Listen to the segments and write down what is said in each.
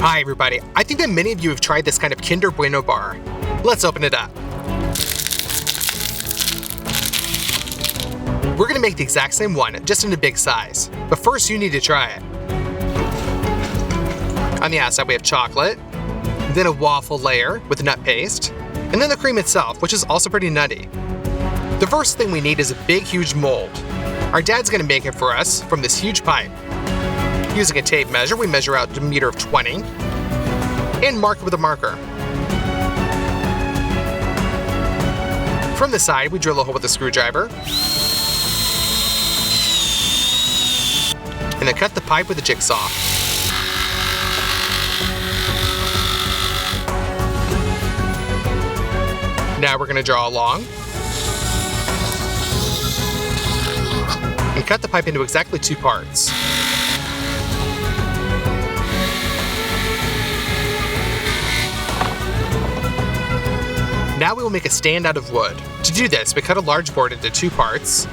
Hi everybody, I think that many of you have tried this kind of Kinder Bueno bar. Let's open it up. We're gonna make the exact same one, just in a big size. But first you need to try it. On the outside we have chocolate, then a waffle layer with nut paste, and then the cream itself, which is also pretty nutty. The first thing we need is a big, huge mold. Our dad's gonna make it for us from this huge pipe. Using a tape measure, we measure out a meter of 20 and mark it with a marker. From the side, we drill a hole with a screwdriver and then cut the pipe with a jigsaw. Now we're going to draw along and cut the pipe into exactly 2 parts. Now we will make a stand out of wood. To do this, we cut a large board into 2 parts,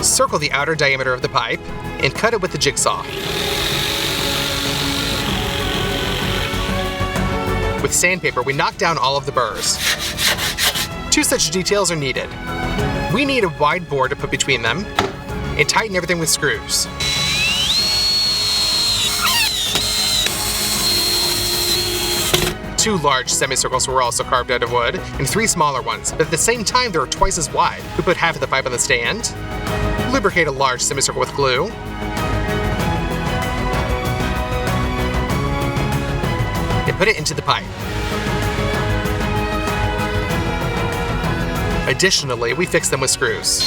circle the outer diameter of the pipe, and cut it with the jigsaw. With sandpaper, we knock down all of the burrs. 2 such details are needed. We need a wide board to put between them, and tighten everything with screws. Two large semicircles were also carved out of wood, and 3 smaller ones, but at the same time they were twice as wide. We put half of the pipe on the stand, lubricate a large semicircle with glue, and put it into the pipe. Additionally, we fix them with screws.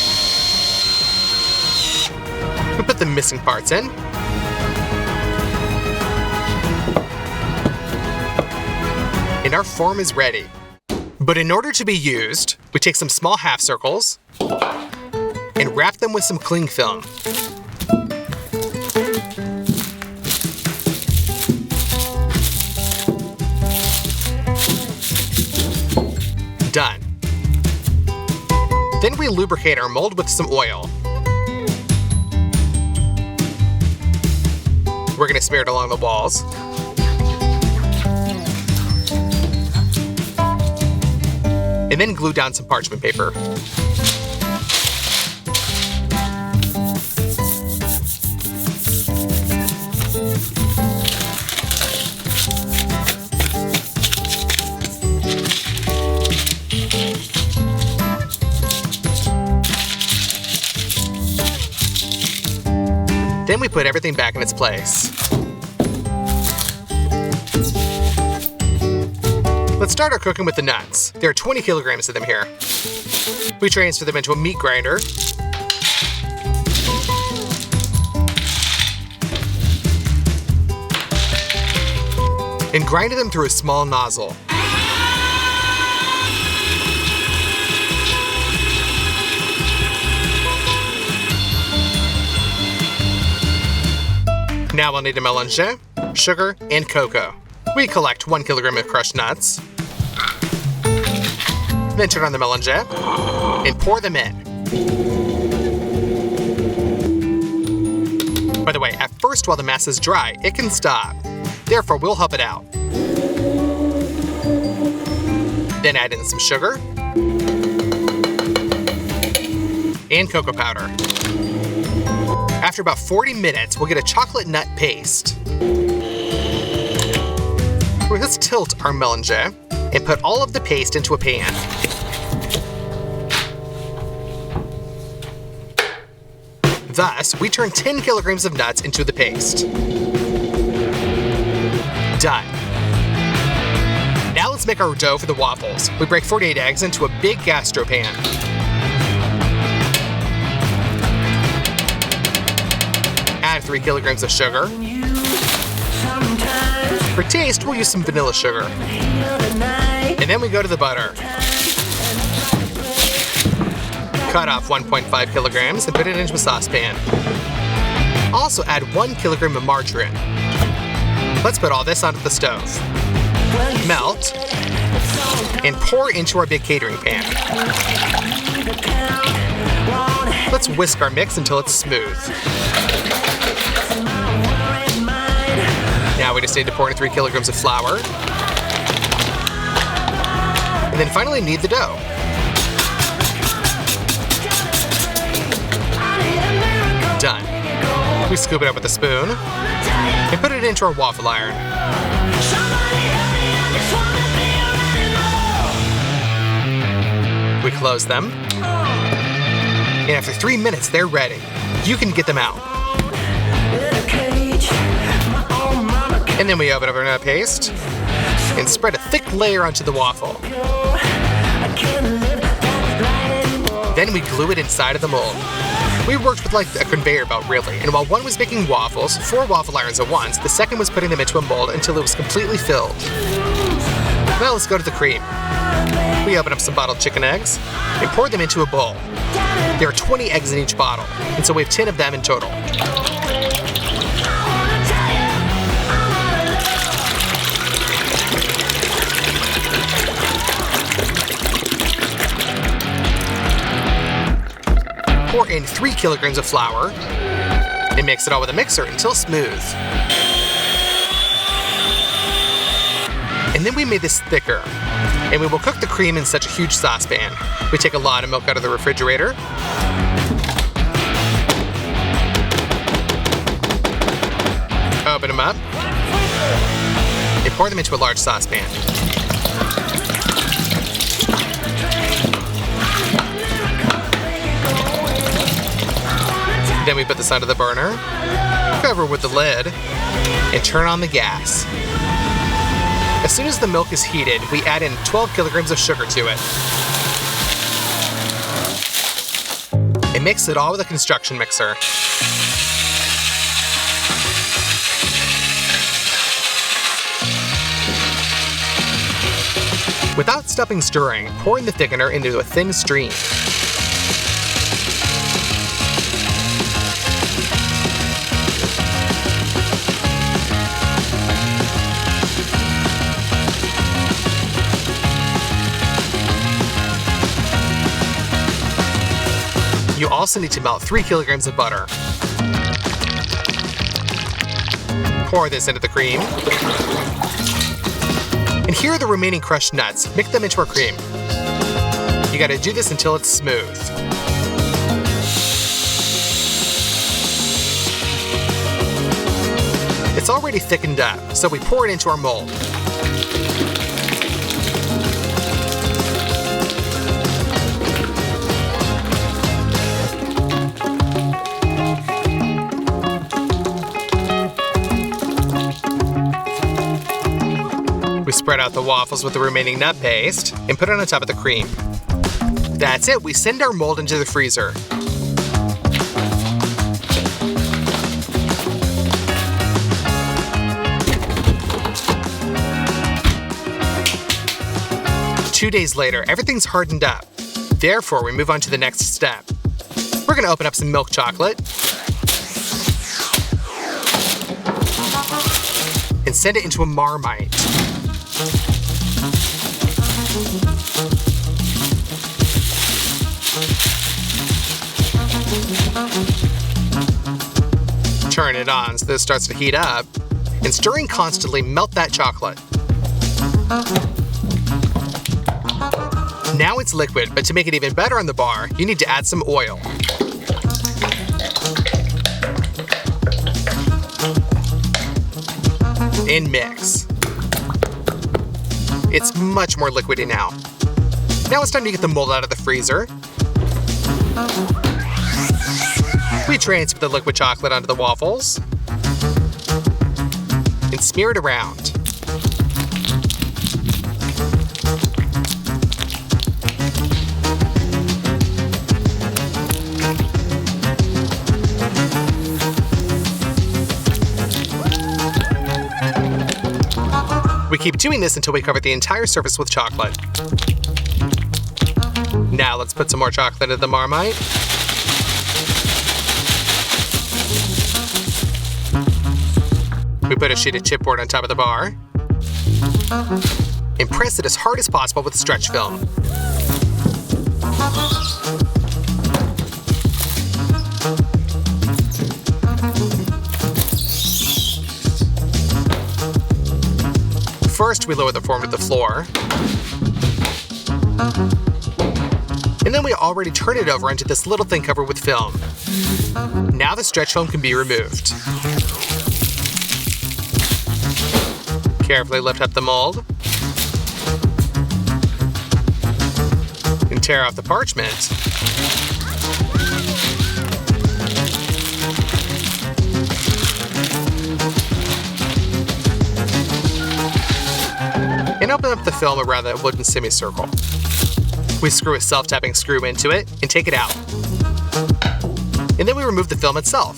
We put the missing parts in, and our form is ready. But in order to be used, we take some small half circles and wrap them with some cling film. Done. Then we lubricate our mold with some oil. We're going to smear it along the walls. And then glue down some parchment paper. Then we put everything back in its place. Let's start our cooking with the nuts. There are 20 kilograms of them here. We transfer them into a meat grinder. And grind them through a small nozzle. Now we'll need a mélange, sugar, and cocoa. We collect 1 kilogram of crushed nuts, then turn on the mélange and pour them in. By the way, at first while the mass is dry, it can stop. Therefore, we'll help it out. Then add in some sugar and cocoa powder. After about 40 minutes, we'll get a chocolate nut paste. Let's tilt our mélange and put all of the paste into a pan. Thus, we turn 10 kilograms of nuts into the paste. Done. Now let's make our dough for the waffles. We break 48 eggs into a big gastro pan. Add 3 kilograms of sugar. For taste, we'll use some vanilla sugar. And then we go to the butter. Cut off 1.5 kilograms and put it into a saucepan. Also add 1 kilogram of margarine. Let's put all this onto the stove. Melt and pour into our big catering pan. Let's whisk our mix until it's smooth. we just need to pour in 3 kilograms of flour. And then finally knead the dough. Done. We scoop it up with a spoon and put it into our waffle iron. We close them. And after 3 minutes, they're ready. You can get them out. And then we open up our nut paste and spread a thick layer onto the waffle. Then we glue it inside of the mold. We worked with like a conveyor belt really, and while one was making waffles, 4 waffle irons at once, the second was putting them into a mold until it was completely filled. Now let's go to the cream. We open up some bottled chicken eggs and pour them into a bowl. There are 20 eggs in each bottle, and so we have 10 of them in total. Pour in 3 kilograms of flour and mix it all with a mixer until smooth. And then we made this thicker, and we will cook the cream in such a huge saucepan. We take a lot of milk out of the refrigerator. Open them up and pour them into a large saucepan. Then we put this under the burner, cover with the lid, and turn on the gas. As soon as the milk is heated, we add in 12 kilograms of sugar to it. And mix it all with a construction mixer. Without stopping stirring, pour in the thickener into a thin stream. You also need to melt 3 kilograms of butter. Pour this into the cream. And here are the remaining crushed nuts. Mix them into our cream. You gotta do this until it's smooth. It's already thickened up, so we pour it into our mold. We spread out the waffles with the remaining nut paste and put it on top of the cream. That's it, we send our mold into the freezer. Two days later, everything's hardened up. Therefore, we move on to the next step. We're gonna open up some milk chocolate and send it into a Marmite. Turn it on so that it starts to heat up, and stirring constantly, melt that chocolate. Now it's liquid, but to make it even better on the bar, you need to add some oil. And mix. It's much more liquidy now. Now it's time to get the mold out of the freezer. We transfer the liquid chocolate onto the waffles and smear it around. We keep doing this until we cover the entire surface with chocolate. Now let's put some more chocolate in the Marmite. We put a sheet of chipboard on top of the bar and press it as hard as possible with stretch film. First, we lower the form to the floor. And then we already turn it over into this little thing covered with film. Now the stretch film can be removed. Carefully lift up the mold. And tear off the parchment. And open up the film around that wooden semicircle. We screw a self-tapping screw into it and take it out. And then we remove the film itself.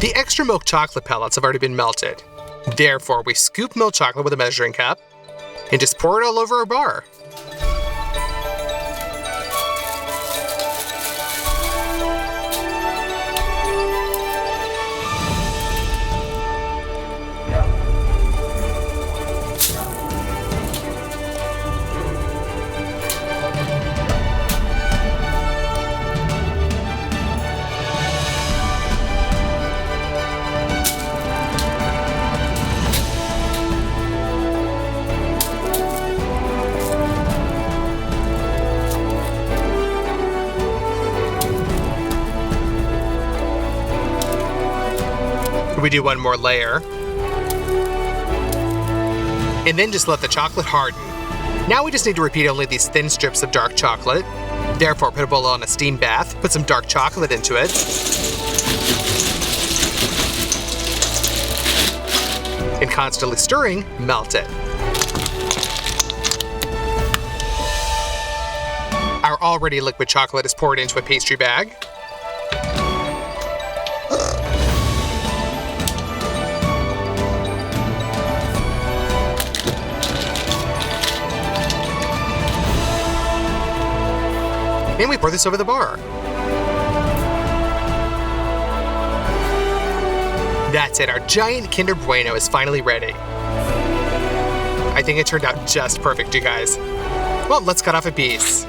The extra milk chocolate pellets have already been melted. Therefore, we scoop milk chocolate with a measuring cup and just pour it all over our bar. We do one more layer. And then just let the chocolate harden. Now we just need to repeat only these thin strips of dark chocolate. Therefore, put a bowl on a steam bath, put some dark chocolate into it. And constantly stirring, melt it. Our already liquid chocolate is poured into a pastry bag. And we pour this over the bar. That's it, our giant Kinder Bueno is finally ready. I think it turned out just perfect, you guys. Well, let's cut off a piece.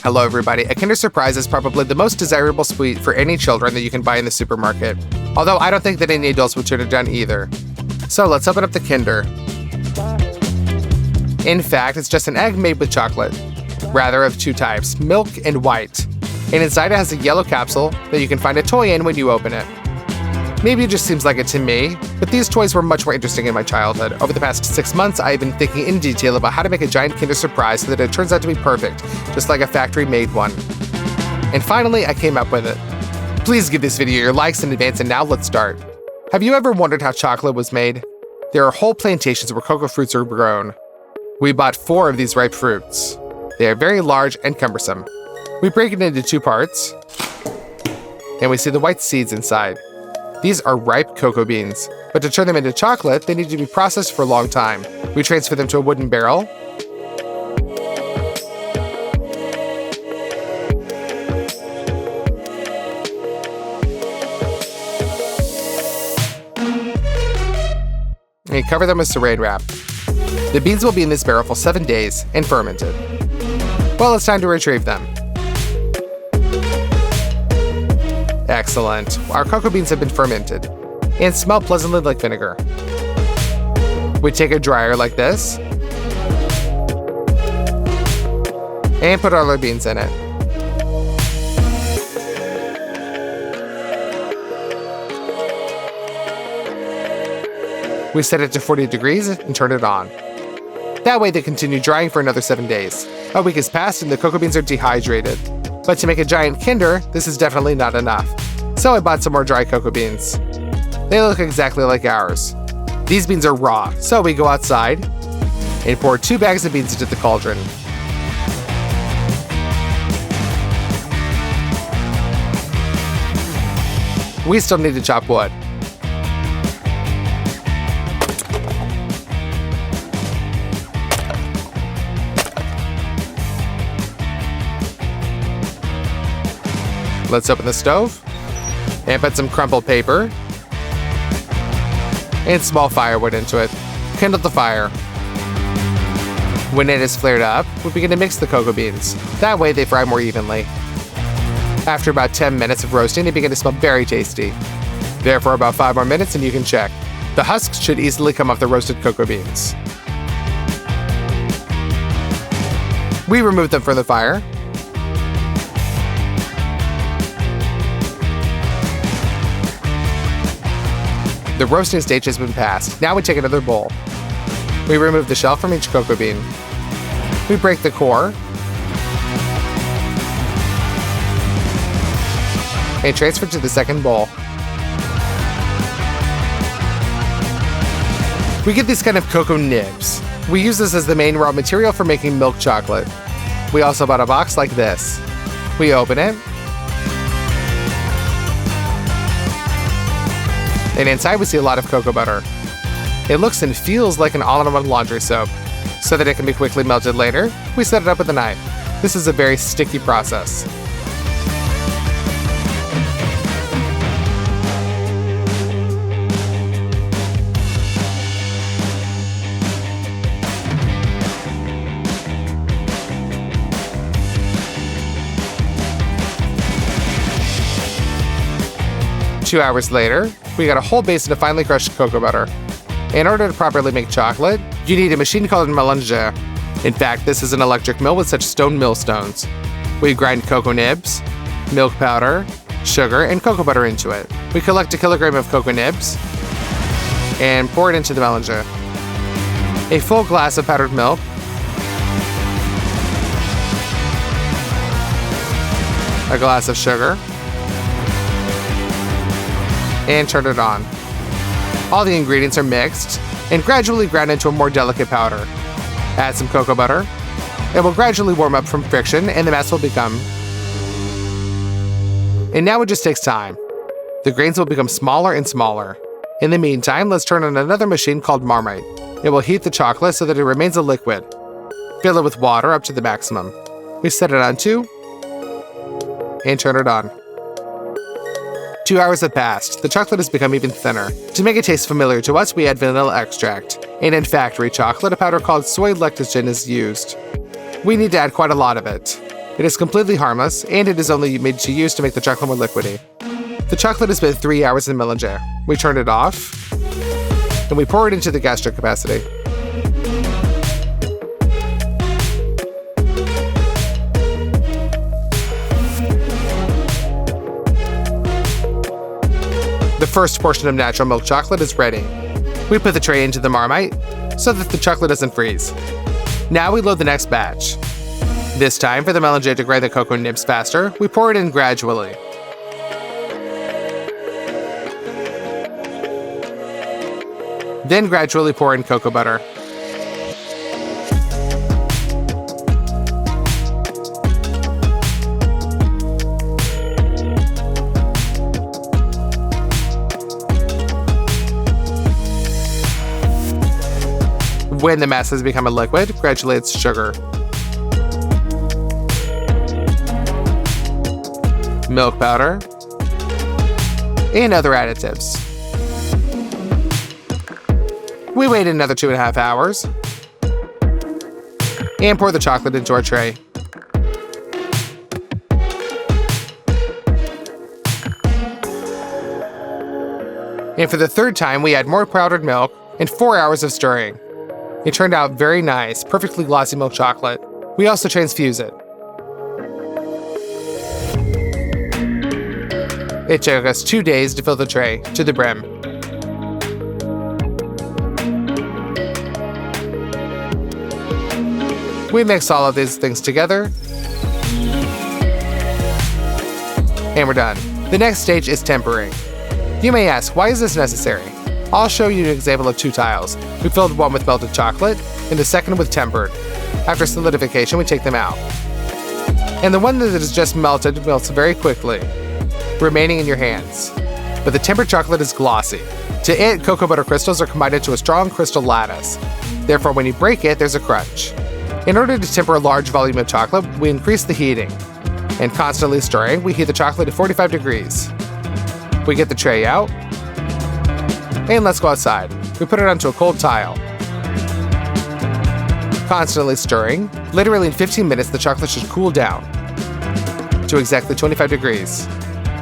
Hello everybody, a Kinder Surprise is probably the most desirable sweet for any children that you can buy in the supermarket. Although I don't think that any adults would turn it down either. So let's open up the Kinder. In fact, it's just an egg made with chocolate. Rather, of two types, milk and white. And inside it has a yellow capsule that you can find a toy in when you open it. Maybe it just seems like it to me, but these toys were much more interesting in my childhood. Over the past 6 months, I've been thinking in detail about how to make a giant Kinder Surprise so that it turns out to be perfect, just like a factory-made one. And finally, I came up with it. Please give this video your likes in advance, and now let's start. Have you ever wondered how chocolate was made? There are whole plantations where cocoa fruits are grown. We bought 4 of these ripe fruits. They are very large and cumbersome. We break it into 2 parts, and we see the white seeds inside. These are ripe cocoa beans, but to turn them into chocolate, they need to be processed for a long time. We transfer them to a wooden barrel. And we cover them with saran wrap. The beans will be in this barrel for 7 days and fermented. Well, it's time to retrieve them. Excellent. Our cocoa beans have been fermented and smell pleasantly like vinegar. We take a dryer like this and put all our beans in it. We set it to 40 degrees and turn it on. That way they continue drying for another 7 days. A week has passed and the cocoa beans are dehydrated. But to make a giant Kinder, this is definitely not enough. So I bought some more dry cocoa beans. They look exactly like ours. These beans are raw, so we go outside and pour 2 bags of beans into the cauldron. We still need to chop wood. Let's open the stove and put some crumpled paper and small firewood into it. Kindle the fire. When it is flared up, we begin to mix the cocoa beans. That way they fry more evenly. After about 10 minutes of roasting, they begin to smell very tasty. Therefore, about 5 more minutes and you can check. The husks should easily come off the roasted cocoa beans. We remove them from the fire. The roasting stage has been passed. Now we take another bowl. We remove the shell from each cocoa bean. We break the core and transfer to the second bowl. We get these kind of cocoa nibs. We use this as the main raw material for making milk chocolate. We also bought a box like this. We open it, and inside we see a lot of cocoa butter. It looks and feels like an all-in-one laundry soap. So that it can be quickly melted later, we set it up with a knife. This is a very sticky process. Two hours later, we got a whole basin of finely crushed cocoa butter. In order to properly make chocolate, you need a machine called a mélangeur. In fact, this is an electric mill with such stone millstones. We grind cocoa nibs, milk powder, sugar, and cocoa butter into it. We collect a kilogram of cocoa nibs and pour it into the mélangeur. A full glass of powdered milk, a glass of sugar, and turn it on. All the ingredients are mixed and gradually ground into a more delicate powder. Add some cocoa butter. It will gradually warm up from friction and the mass will become. And now it just takes time. The grains will become smaller and smaller. In the meantime, let's turn on another machine called Marmite. It will heat the chocolate so that it remains a liquid. Fill it with water up to the maximum. We set it on 2 and turn it on. 2 hours have passed. The chocolate has become even thinner. To make it taste familiar to us, we add vanilla extract. And in factory chocolate, a powder called soy lecithin is used. We need to add quite a lot of it. It is completely harmless, and it is only made to use to make the chocolate more liquidy. The chocolate has been 3 hours in the mélangeur. We turn it off, and we pour it into the gastric capacity. The first portion of natural milk chocolate is ready. We put the tray into the Marmite so that the chocolate doesn't freeze. Now we load the next batch. This time, for the mélangeur to grind the cocoa nibs faster, we pour it in gradually. Then gradually pour in cocoa butter. When the mass has become a liquid, gradually it's sugar, milk powder, and other additives. We wait another 2.5 hours and pour the chocolate into our tray. And for the third time, we add more powdered milk and 4 hours of stirring. It turned out very nice, perfectly glossy milk chocolate. We also transfuse it. It took us 2 days to fill the tray to the brim. We mix all of these things together, and we're done. The next stage is tempering. You may ask, why is this necessary? I'll show you an example of 2 tiles. We filled one with melted chocolate, and the second with tempered. After solidification, we take them out. And the one that is just melted melts very quickly, remaining in your hands. But the tempered chocolate is glossy. To it, cocoa butter crystals are combined into a strong crystal lattice. Therefore, when you break it, there's a crunch. In order to temper a large volume of chocolate, we increase the heating. And constantly stirring, we heat the chocolate to 45 degrees. We get the tray out, and let's go outside. We put it onto a cold tile. Constantly stirring, literally in 15 minutes the chocolate should cool down to exactly 25 degrees.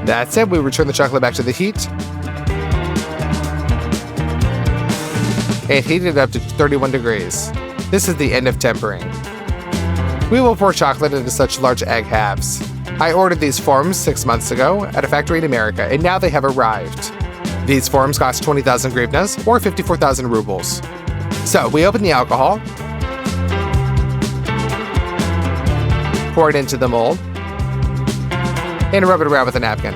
That's it, we return the chocolate back to the heat and heat it up to 31 degrees. This is the end of tempering. We will pour chocolate into such large egg halves. I ordered these forms 6 months ago at a factory in America, and now they have arrived. These forms cost 20,000 hryvnias, or 54,000 rubles. So we open the alcohol, pour it into the mold, and rub it around with a napkin.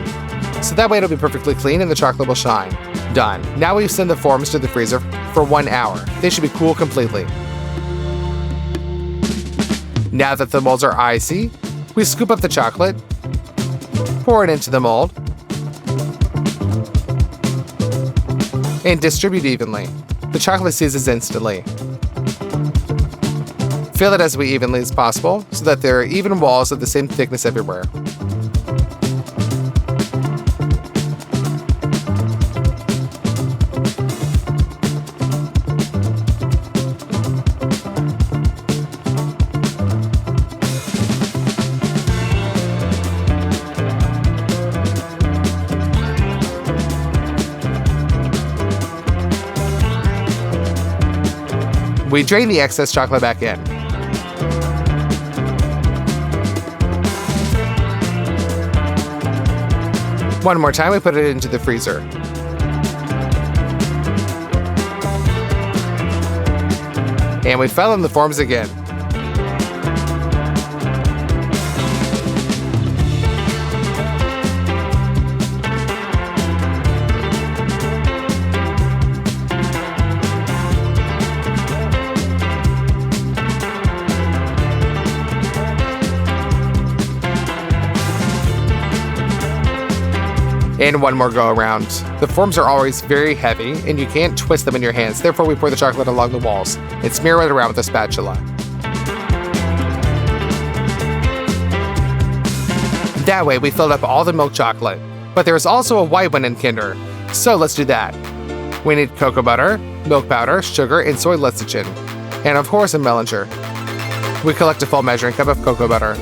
So that way it'll be perfectly clean and the chocolate will shine. Done. Now we send the forms to the freezer for 1 hour. They should be cool completely. Now that the molds are icy, we scoop up the chocolate, pour it into the mold, and distribute evenly. The chocolate seizes instantly. Fill it as evenly as possible so that there are even walls of the same thickness everywhere. We drain the excess chocolate back in. One more time, we put it into the freezer. And we fill in the forms again. And one more go around. The forms are always very heavy and you can't twist them in your hands, therefore we pour the chocolate along the walls and smear it around with a spatula. That way we filled up all the milk chocolate. But there is also a white one in Kinder, so let's do that. We need cocoa butter, milk powder, sugar, and soy lecithin, and of course a melanger. We collect a full measuring cup of cocoa butter.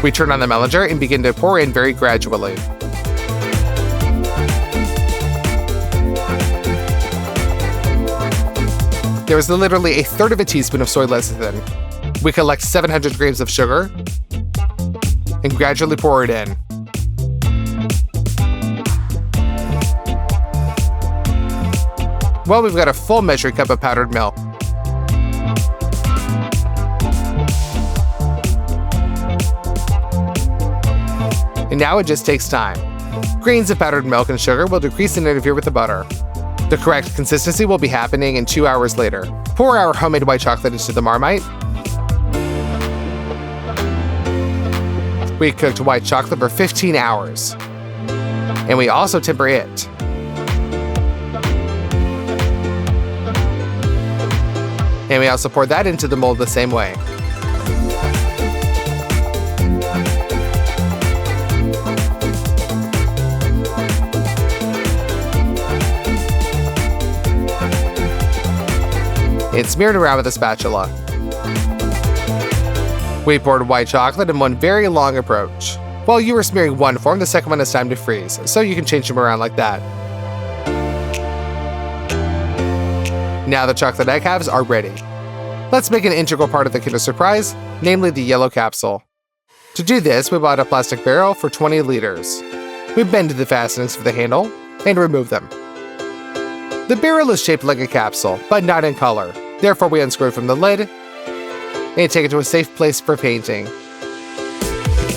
We turn on the melanger and begin to pour in very gradually. There is literally 1/3 of a teaspoon of soy lecithin. We collect 700 grams of sugar and gradually pour it in. Well, we've got a full measuring cup of powdered milk. And now it just takes time. Grains of powdered milk and sugar will decrease and interfere with the butter. The correct consistency will be happening in 2 hours later. Pour our homemade white chocolate into the Marmite. We cooked white chocolate for 15 hours. And we also temper it. And we also pour that into the mold the same way. And smeared around with a spatula. We poured white chocolate in one very long approach. While you were smearing one form, the second one is time to freeze, so you can change them around like that. Now the chocolate egg halves are ready. Let's make an integral part of the Kinder Surprise, namely the yellow capsule. To do this, we bought a plastic barrel for 20 liters. We bend the fastenings for the handle and remove them. The barrel is shaped like a capsule, but not in color. Therefore, we unscrew it from the lid and take it to a safe place for painting.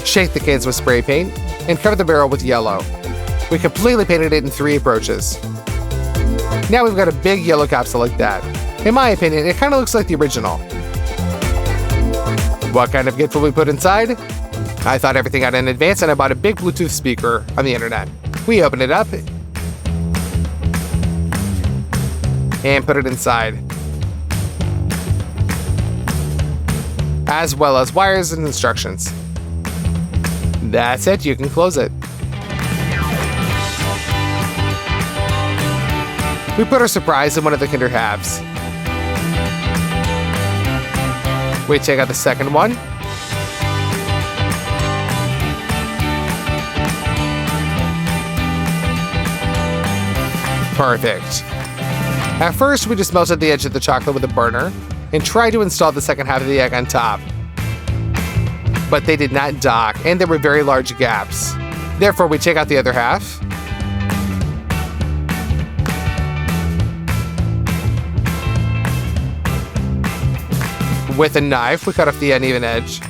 Shake the cans with spray paint and cover the barrel with yellow. We completely painted it in 3 approaches. Now we've got a big yellow capsule like that. In my opinion, it kind of looks like the original. What kind of gift will we put inside? I thought everything out in advance and I bought a big Bluetooth speaker on the internet. We opened it up and put it inside. as well as wires and instructions. That's it, you can close it. We put our surprise in one of the Kinder halves. We take out the second one. Perfect. At first, we just melted the edge of the chocolate with a burner and tried to install the second half of the egg on top. But they did not dock, and there were very large gaps. Therefore, we take out the other half. With a knife, we cut off the uneven edge.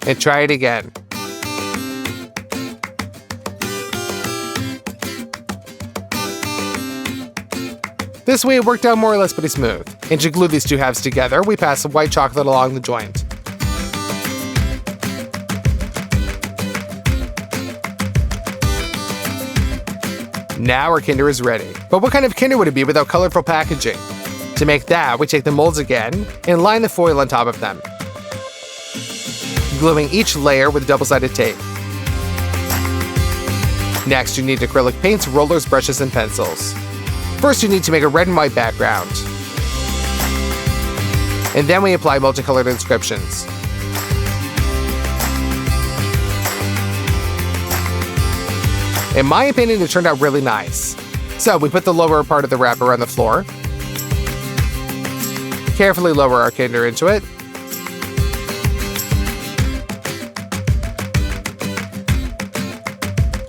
And try it again. This way it worked out more or less pretty smooth. And to glue these two halves together, we pass some white chocolate along the joint. Now our Kinder is ready. But what kind of Kinder would it be without colorful packaging? To make that, we take the molds again and line the foil on top of them, gluing each layer with double-sided tape. Next, you need acrylic paints, rollers, brushes, and pencils. First, you need to make a red and white background. And then we apply multicolored inscriptions. In my opinion, it turned out really nice. So we put the lower part of the wrapper on the floor, carefully lower our Kinder into it,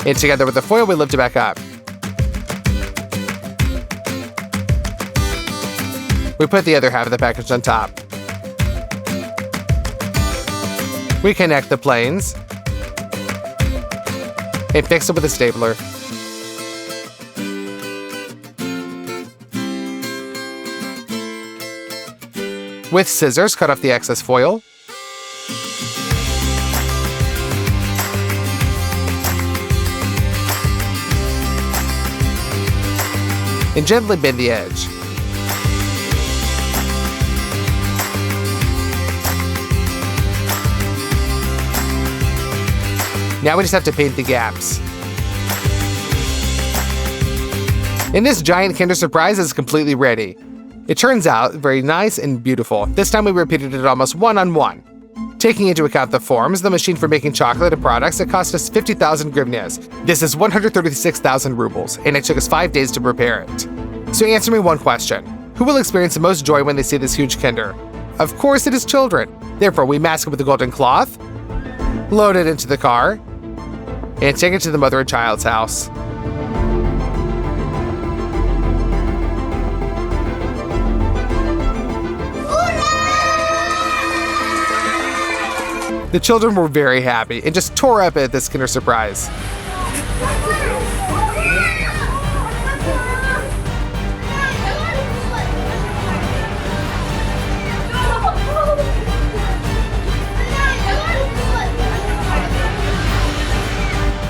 and together with the foil, we lift it back up. We put the other half of the package on top. We connect the planes and fix it with a stapler. With scissors, cut off the excess foil. And gently bend the edge. Now we just have to paint the gaps. And this giant Kinder Surprise is completely ready. It turns out very nice and beautiful. This time we repeated it almost one-on-one. Taking into account the forms, the machine for making chocolate and products, it cost us 50,000 hryvnias. This is 136,000 rubles, and it took us 5 days to prepare it. So answer me one question. Who will experience the most joy when they see this huge Kinder? Of course it is children. Therefore, we mask it with a golden cloth, load it into the car, and take it to the mother and child's house. The children were very happy and just tore up at this Kinder Surprise.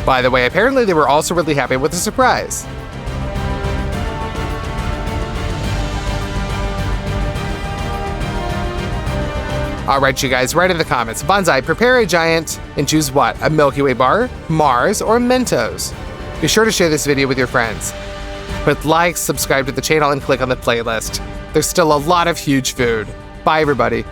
By the way, apparently they were also really happy with the surprise. Alright you guys, write in the comments. VANZAI, prepare a giant and choose what? A Milky Way bar, Mars, or Mentos? Be sure to share this video with your friends. Put likes, subscribe to the channel, and click on the playlist. There's still a lot of huge food. Bye everybody.